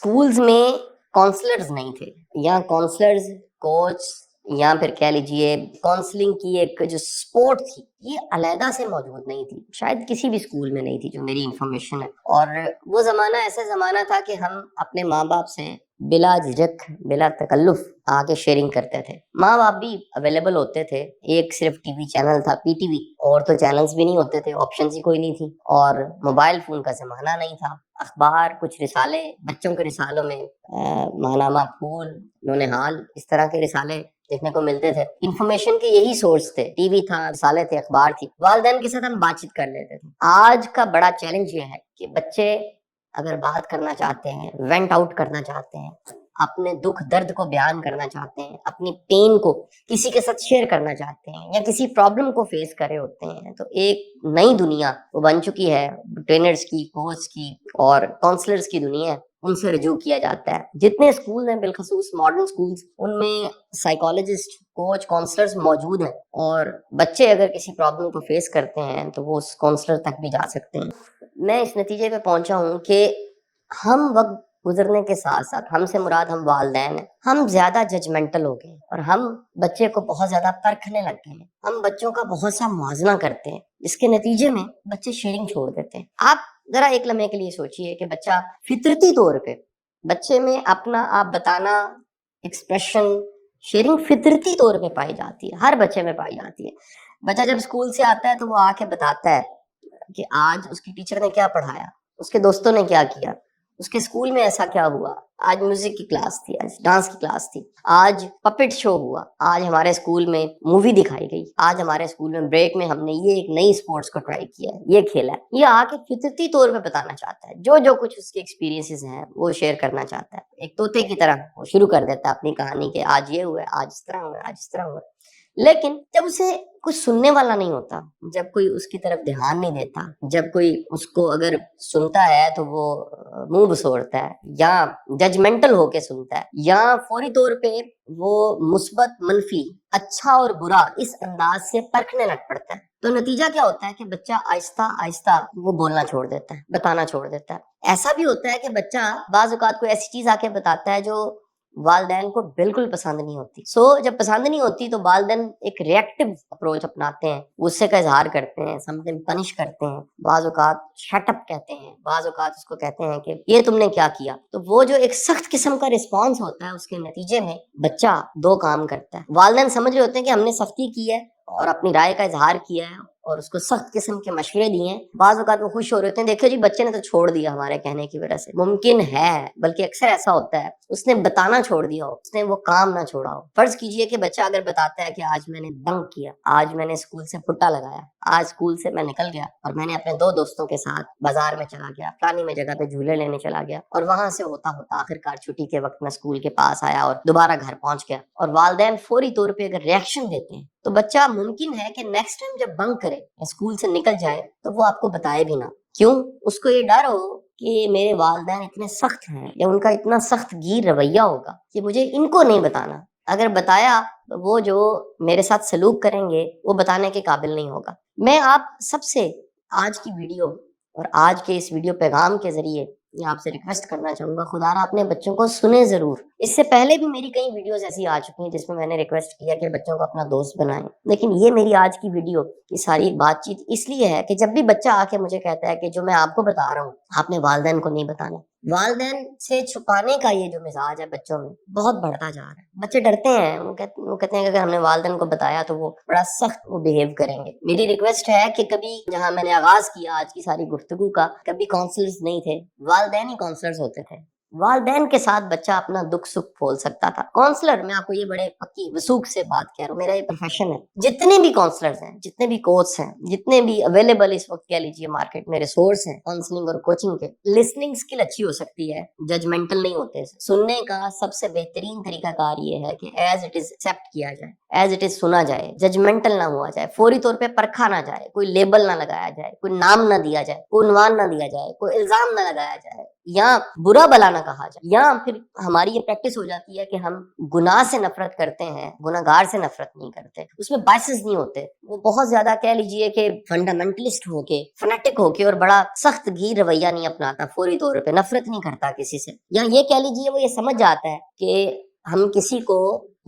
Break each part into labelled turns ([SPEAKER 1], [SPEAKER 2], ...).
[SPEAKER 1] Schools में counsellors नहीं थे या काउंसलर्स कोच या फिर कह लीजिए काउंसलिंग की एक जो सपोर्ट थी ये अलहदा से मौजूद नहीं थी, शायद किसी भी स्कूल में नहीं थी जो मेरी इंफॉर्मेशन है। और वो ज़माना ऐसा ज़माना था कि हम अपने माँ बाप से बिला झिझक बिला तकल्लुफ आके शेयरिंग करते थे। माँ बाप भी अवेलेबल होते थे, एक सिर्फ टीवी चैनल था पीटीवी, और तो चैनल्स भी नहीं होते थे, ऑप्शंस ही कोई नहीं थी, और मोबाइल फोन का ज़माना नहीं था। अखबार, कुछ रिसाले, बच्चों के रिसालों में माहनामा फूल, नौनिहाल, इस तरह के रिसाले देखने को मिलते थे। इंफॉर्मेशन के यही सोर्स थे, टीवी था, रिसाले थे, अखबार थी। वालिदैन के साथ हम बातचीत कर लेते थे। आज का बड़ा चैलेंज ये है कि बच्चे अगर बात करना चाहते हैं, वेंट आउट करना चाहते हैं, अपने दुख दर्द को बयान करना चाहते हैं, अपनी पेन को किसी के साथ शेयर करना चाहते हैं, या किसी प्रॉब्लम को फेस कर रहे होते हैं, तो एक नई दुनिया वो बन चुकी है, ट्रेनर्स की, कोच की और काउंसलर्स की दुनिया है, उनसे रजू किया जाता है। जितने स्कूल हैं, बिलखसूस मॉडर्न स्कूल्स, उनमें साइकोलॉजिस्ट, कोच, काउंसलर्स मौजूद हैं, और बच्चे अगर किसी प्रॉब्लम को फेस करते हैं तो वो उस काउंसलर तक भी जा सकते हैं। मैं इस नतीजे पे पहुंचा हूँ कि हम वक्त गुजरने के साथ साथ, हमसे मुराद हम वालिदैन हैं, हम ज्यादा जजमेंटल हो गए और हम बच्चे को बहुत ज्यादा परखने लग गए हैं। हम बच्चों का बहुत सा मुआवजा करते हैं, जिसके नतीजे में बच्चे शेयरिंग छोड़ देते हैं। आप जरा एक लम्हे के लिए सोचिए कि बच्चा फितरती तौर पे, बच्चे में अपना आप बताना, एक्सप्रेशन, शेयरिंग फितरती तौर पे पाई जाती है, हर बच्चे में पाई जाती है। बच्चा जब स्कूल से आता है तो वो आके बताता है कि आज उसकी टीचर ने क्या पढ़ाया, उसके दोस्तों ने क्या किया, उसके स्कूल में ऐसा क्या हुआ, आज म्यूजिक की क्लास थी, आज डांस की क्लास थी, आज पपेट शो हुआ, आज हमारे स्कूल में मूवी दिखाई गई, आज हमारे स्कूल में ब्रेक में हमने ये एक नई स्पोर्ट्स को ट्राई किया है, ये खेला है। ये आके फितरती तौर पे बताना चाहता है, जो जो कुछ उसके एक्सपीरियंसेस हैं वो शेयर करना चाहता है। एक तोते की तरह वो शुरू कर देता है अपनी कहानी के, आज ये हुआ, आज इस तरह हुआ, आज इस तरह हुआ। लेकिन जब उसे कुछ सुनने वाला नहीं होता, जब कोई उसकी तरफ ध्यान नहीं देता, जब कोई उसको अगर सुनता है तो वो मुंह बसोड़ता है, या जजमेंटल होके सुनता है, या फौरी तौर पे वो मुस्बत, मनफी, अच्छा और बुरा इस अंदाज से परखने लग पड़ता है, तो नतीजा क्या होता है कि बच्चा आहिस्ता आहिस्ता वो बोलना छोड़ देता है, बताना छोड़ देता है। ऐसा भी होता है कि बच्चा बाज औकात कोई ऐसी चीज आके बताता है जो वालिदैन को बिल्कुल पसंद नहीं होती। जब पसंद नहीं होती तो वालिदैन एक रिएक्टिव अप्रोच अपनाते हैं, गुस्से का इजहार करते हैं, समथिंग पनिश करते हैं, बाज़ औकात शट अप कहते हैं, बाज़ औकात उसको कहते हैं कि ये तुमने क्या किया। तो वो जो एक सख्त किस्म का रिस्पॉन्स होता है, उसके नतीजे में बच्चा दो काम करता है। वालिदैन समझ रहे होते हैं कि हमने सख्ती की है और अपनी राय का इजहार किया है और उसको सख्त किस्म के मशवरे दिए हैं। बाज़ औकात वो खुश हो रहे होते हैं, देखो जी बच्चे ने तो छोड़ दिया हमारे कहने की वजह से। मुमकिन है, बल्कि अक्सर ऐसा होता है, उसने बताना छोड़ दिया हो, उसने वो काम ना छोड़ा हो। फर्ज कीजिए कि बच्चा अगर बताता है कि आज मैंने बंक किया, आज मैंने स्कूल से फुट्टा लगाया, आज स्कूल से मैं निकल गया और मैंने अपने दो दोस्तों के साथ बाजार में चला गया, फलानी में जगह पे झूले लेने चला गया, और वहां से होता होता आखिरकार छुट्टी के वक्त में स्कूल के पास आया और दोबारा घर पहुंच गया, और वालिदैन फौरी तौर पे अगर रिएक्शन देते हैं तो बच्चा मुमकिन है कि नेक्स्ट टाइम जब बंक करे या स्कूल से निकल जाए तो वो आपको बताए भी ना। क्यों? उसको ये डर हो कि मेरे वालिदैन इतने सख्त हैं या उनका इतना सख्त गिर रवैया होगा कि मुझे इनको नहीं बताना। अगर बताया तो वो जो मेरे साथ सलूक करेंगे वो बताने के काबिल नहीं होगा। मैं आप सबसे आज की वीडियो और आज के इस वीडियो पैगाम के जरिए ये आपसे रिक्वेस्ट करना चाहूंगा, खुदारा अपने बच्चों को सुने जरूर। इससे पहले भी मेरी कई वीडियोस ऐसी आ चुकी हैं जिसमें मैंने रिक्वेस्ट किया कि बच्चों को अपना दोस्त बनाएं, लेकिन ये मेरी आज की वीडियो की सारी बातचीत इसलिए है कि जब भी बच्चा आके मुझे कहता है कि जो मैं आपको बता रहा हूँ आपने वालिदैन को नहीं बताना, वालिदैन से छुपाने का ये जो मिजाज है बच्चों में बहुत बढ़ता जा रहा है। बच्चे डरते हैं, वो कहते हैं कि अगर हमने वालिदैन को बताया तो वो बड़ा सख्त वो बिहेव करेंगे। मेरी रिक्वेस्ट है कि कभी, जहां मैंने आगाज किया आज की सारी गुफ्तगू का, कभी काउंसलर्स नहीं थे, वालिदैन ही काउंसलर्स होते थे। वालिदैन के साथ बच्चा अपना दुख सुख बोल सकता था। काउंसलर, मैं आपको ये बड़े पक्की वसूख से बात कह रहा हूँ, मेरा ये प्रोफेशन है। जितने भी काउंसलर्स हैं, जितने भी कोच हैं, जितने भी अवेलेबल इस वक्त कह लीजिए मार्केट में रिसोर्स हैं काउंसलिंग और कोचिंग के, लिसनिंग स्किल अच्छी हो सकती है, जजमेंटल नहीं होते। सुनने का सबसे बेहतरीन तरीकाकार ये है कि एज इट इज एक्सेप्ट किया जाए, एज इट इज सुना जाए, जजमेंटल ना हुआ जाए, फौरी तौर पे परखा ना जाए, कोई लेबल ना लगाया जाए, कोई नाम ना दिया जाए, कोई उन्वान ना दिया जाए, कोई इल्जाम ना लगाया जाए। یا برا بلا نہ کہا جائے، یا پھر ہماری یہ پریکٹس ہو جاتی ہے کہ ہم گناہ سے نفرت کرتے ہیں، گناہ گار سے نفرت نہیں کرتے، اس میں بائسز نہیں ہوتے، وہ بہت زیادہ کہہ لیجئے کہ فنڈامنٹلسٹ ہو کے، فنیٹک ہو کے، اور بڑا سخت گھی رویہ نہیں اپناتا، فوری طور پہ نفرت نہیں کرتا کسی سے، یا یہ کہہ لیجئے وہ یہ سمجھ جاتا ہے کہ ہم کسی کو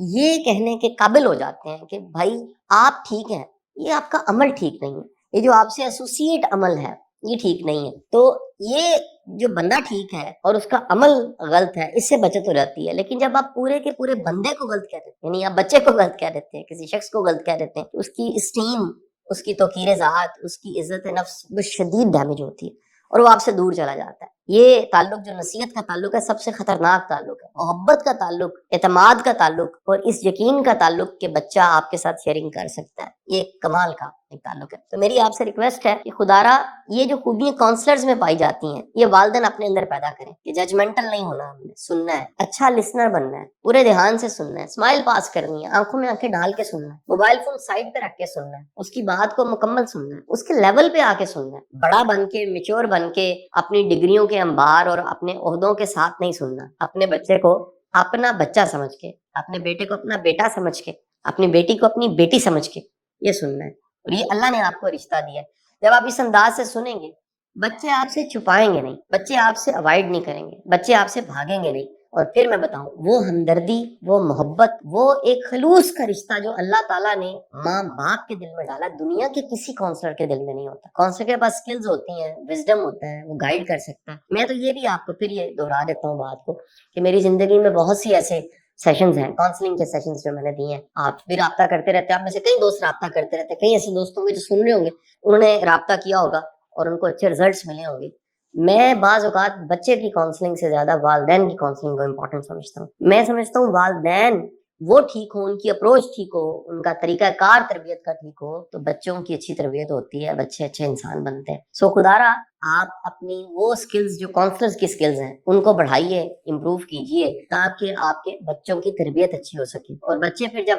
[SPEAKER 1] یہ کہنے کے قابل ہو جاتے ہیں کہ بھائی آپ ٹھیک ہیں، یہ آپ کا عمل ٹھیک نہیں ہے، یہ جو آپ سے ایسوسیٹ عمل ہے یہ ٹھیک نہیں ہے، تو یہ جو بندہ ٹھیک ہے اور اس کا عمل غلط ہے، اس سے بچت ہو جاتی ہے۔ لیکن جب آپ پورے کے پورے بندے کو غلط کہہ دیتے ہیں، یعنی آپ بچے کو غلط کہہ دیتے ہیں، کسی شخص کو غلط کہہ دیتے ہیں، تو اس کی اسٹیم، اس کی توقیر ذات، اس کی عزت نفس شدید ڈیمیج ہوتی ہے اور وہ آپ سے دور چلا جاتا ہے۔ یہ تعلق جو نصیحت کا تعلق ہے، سب سے خطرناک تعلق ہے، محبت کا تعلق، اعتماد کا تعلق، اور اس یقین کا تعلق کہ بچہ آپ کے ساتھ شیئرنگ کر سکتا ہے، یہ کمال کا ایک تعلق ہے۔ تو میری آپ سے ریکویسٹ ہے کہ خدا را یہ جو خوبیاں کاؤنسلرز میں پائی جاتی ہیں، یہ والدین اپنے اندر پیدا کریں کہ ججمنٹل نہیں ہونا، ہم نے سننا ہے، اچھا لسنر بننا ہے، پورے دھیان سے سننا ہے، اسمائل پاس کرنی ہے، آنکھوں میں آنکھیں ڈال کے سننا ہے، موبائل فون سائڈ پہ رکھ کے سننا ہے، اس کی بات کو مکمل سننا ہے، اس کے لیول پہ آ کے سننا ہے، بڑا بن کے، میچور بن کے، اپنی ڈگریوں کے انبار اور اپنے عہدوں کے ساتھ نہیں سننا، اپنے بچے کو اپنا بچہ سمجھ کے، اپنے بیٹے کو اپنا بیٹا سمجھ کے، اپنی بیٹی کو اپنی بیٹی سمجھ کے یہ سننا ہے، اور یہ اللہ نے آپ کو رشتہ دیا ہے۔ جب آپ اس انداز سے سنیں گے، بچے آپ سے چھپائیں گے نہیں، بچے آپ سے اوائڈ نہیں کریں گے، بچے آپ سے بھاگیں گے نہیں، اور پھر میں بتاؤں وہ ہمدردی، وہ محبت، وہ ایک خلوص کا رشتہ جو اللہ تعالیٰ نے ماں باپ کے دل میں ڈالا، دنیا کے کسی کاؤنسلر کے دل میں نہیں ہوتا۔ کاؤنسلر کے پاس سکلز ہوتی ہیں، وزڈم ہوتا ہے، وہ گائیڈ کر سکتا ہے۔ میں تو یہ بھی آپ کو پھر یہ دہرا دیتا ہوں بات کو کہ میری زندگی میں بہت سی ایسے سیشنز ہیں، کاؤنسلنگ کے سیشنز جو میں نے دیے ہیں، آپ بھی رابطہ کرتے رہتے ہیں، آپ میں سے کئی دوست رابطہ کرتے رہتے ہیں، کئی ایسے دوست ہوں گے جو سن رہے ہوں گے، انہوں نے رابطہ کیا ہوگا اور ان کو اچھے ریزلٹس ملے ہوں گے۔ میں بعض اوقات بچے کی کاؤنسلنگ سے زیادہ والدین کی کاؤنسلنگ کو امپورٹنٹ سمجھتا ہوں۔ میں سمجھتا ہوں والدین وہ ٹھیک ہو، ان کی اپروچ ٹھیک ہو، ان کا طریقہ کار تربیت کا ٹھیک ہو، تو بچوں کی اچھی تربیت ہوتی ہے، بچے اچھے انسان بنتے ہیں۔ سو خدا را آپ اپنی وہ سکلز جو کاؤنسلرز کی سکلز ہیں ان کو بڑھائیے، امپروو کیجیے، تاکہ آپ کے بچوں کی تربیت اچھی ہو سکے، اور بچے پھر جب